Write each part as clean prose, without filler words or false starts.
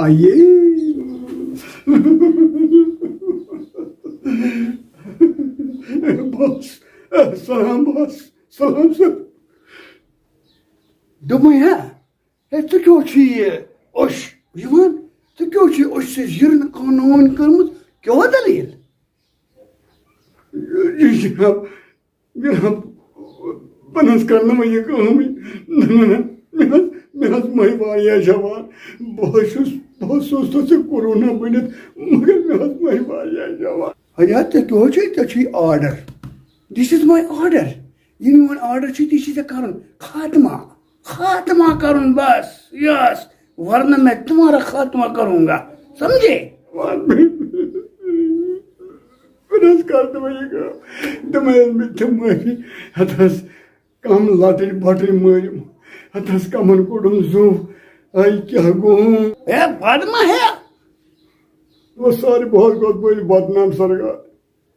آئیے بس سلام بس سلام سر دوٚپمَے ہا ہے ژٕ کیٛاہ چھُے یہِ اوٚش یِوان ژٕ کیٛاہ چھُے اوٚش سۭتۍ یِرنہٕ کانٲوٕنۍ کٔرمٕژ کیٛاہ دٔلیٖل جناب بہٕ حظ کَرٕ نہٕ وۄنۍ یہِ کٲمٕے مےٚ حظ مٔے واریاہ جوان بہٕ حظ سوزتو ژےٚ کورونا بٔنِتھ مگر مےٚ حظ مٔے واریاہ جوان ہے ژےٚ کیٛاہ چھُے ژےٚ چھُے order this is my order یہِ میون آرڈر چھُ تی چھُے ژےٚ کَرُن خاتمہ کرن بس یس ورنہ میں تمہارا خاتمہ کروں گا سمجھے معافی ہتس کم لٹر بٹر مارم ہتس کمن کوڑم زو آئی کیا گوٚو بدما ہے وہ سارے بہت گوس بٔلۍ بدنام سرگار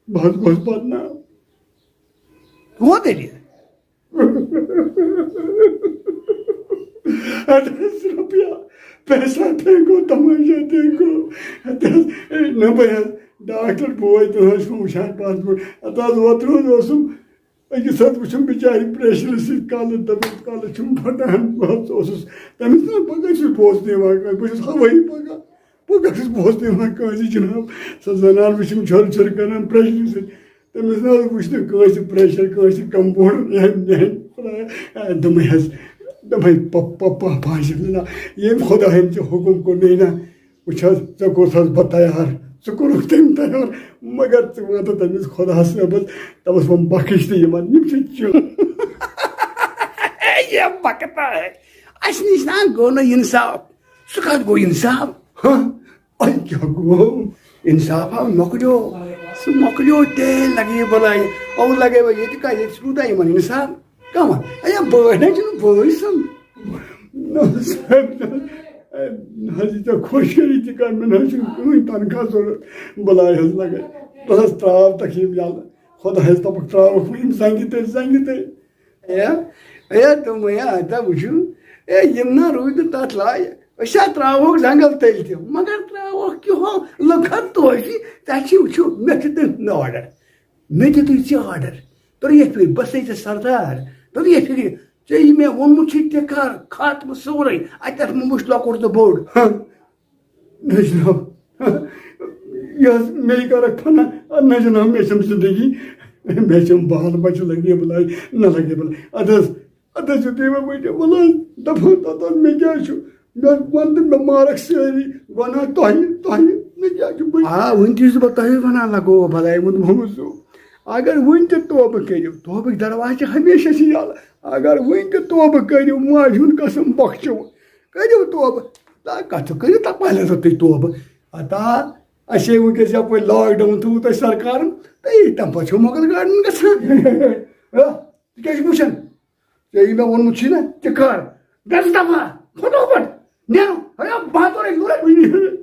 بہت گوس بدنام وہ دلیل روپیہ پیسہ پھینکو تماشا دیکھو نبر ڈاکٹر بوے تم وچان پاسپورٹ اوتر اوسم أکِس ہتھ وٕچھُم بِچارِ پریشرٕ سۭتۍ کلہٕ دپان کلہٕ چھُم پھٹان بہٕ حظ اوسُس تٔمِس نا پگاہ چھُس بوزنہٕ یِوان کٲنٛسہِ بہٕ چھُس ہوٲیی پگاہ چھُس بوزنہٕ یِوان کٲنٛسہِ جناب سۄ زنان وٕچھِم چھۄر چھۄر کران پریشرٕ سۭتۍ تٔمِس نہ حظ وٕچھ نہٕ کٲنٛسہِ پریشر کٲنٛسہِ کمپاوڈر دوٚپمَے حظ دوٚپمَے پاپا ییٚمۍ خۄدایَن ژےٚ حُکُم کوٚرنَے نا وٕچھ حظ ژےٚ کوٚرتھس بہٕ تیار ژٕ کوٚرُکھ تٔمۍ تیار مگر ژٕ واتہٕ تٔمِس خۄدا صٲبس دپس وۄنۍ بخش تہِ یِمن یِم چھِ یہ بکتا ہے اس نش نا گوٚو نہٕ انصاف سُہ کتھ گوٚو انصاف اے کیٛاہ گوٚو انصاف آو مۄکلیو سُہ مۄکلیو تیٚلہِ لگے بلاے او لگے وۄنۍ ییٚتہِ کتھ ییٚتہِ چھُ روٗدا یِمن انصاف کمن اے بٲے نہ چھُنہٕ بٲے سُنٛد نہ حظ ژےٚ خۄش کری تہِ کر مےٚ نہ حظ چھُنہٕ کٕہٕنۍ تنخواہ ضروٗرت بلاے حظ لگے بہٕ حظ تراو تقیٖم یلہٕ خۄدایس دوٚپُکھ تراوکھ وۄنۍ یِم زنگہِ تیٚلہِ اے دوٚپمَے اَدا وٕچھِو اے یِم نا روٗدۍ نہٕ تتھ لایق أسۍ ہا تراوہوکھ زنگل تیٚلہِ تہِ مگر تراوہوکھ کیٛاہ لُکن توتہِ ژےٚ چھِ وٕچھِو مےٚ چھُ تٔمۍ آرڈر مےٚ دِتُے ژےٚ آرڈر ترٛیٚیہِ پھِرِ بہٕ سے ژےٚ سردار ترٛیٚیہِ پھِرِ ژےٚ یہِ مےٚ ووٚنمُت چھُے تہِ کر خاتمہٕ سورُے اتٮ۪تھ مہ وٕچھ لۄکُٹ تہٕ بوٚڑ نہ جناب یہِ حظ مے کرکھ فنا نہ جناب مےٚ چھم زندگی مےٚ چھم بال بچہِ لگے بلاے نہ لگے بلاے ادٕ حظ یُتھُے مےٚ وٕچھ وَلہٕ حظ دپان تتھ مےٚ کیٛاہ چھُ مےٚ ووٚن تہٕ مےٚ مارکھ سٲری وَنان تۄہہِ مےٚ کیٛاہ چھُ وٕنہِ تہِ چھُس بہٕ تۄہہِ وَنان لگوو بلاے محمد صٲب اگر وٕنہِ تہِ توبہٕ کٔرِو توبٕکۍ دروازٕ چھِ ہمیشہ چھِ یلہٕ اگر وٕنہِ تہِ توبہٕ کٔرِو ماجہِ ہُنٛد قسم بخچو کٔرِو توبہٕ کتھ کٔرِو تپالہِ ہسا تُہۍ توبہٕ اتا اَسے وٕنکیٚس یپٲرۍ لاک ڈاوُن تھوٚوُ تۄہہِ سرکارن تہٕ تمہِ پتہٕ چھُ مۄغل گاڈن گژھان ژٕ کیٛاہ چھُکھ وٕچھان ژےٚ یہِ مےٚ ووٚنمُت چھُے نا تہِ کر گژھ دفعہ خۄدا پٲٹھۍ نیرو بہٕ ہا تورے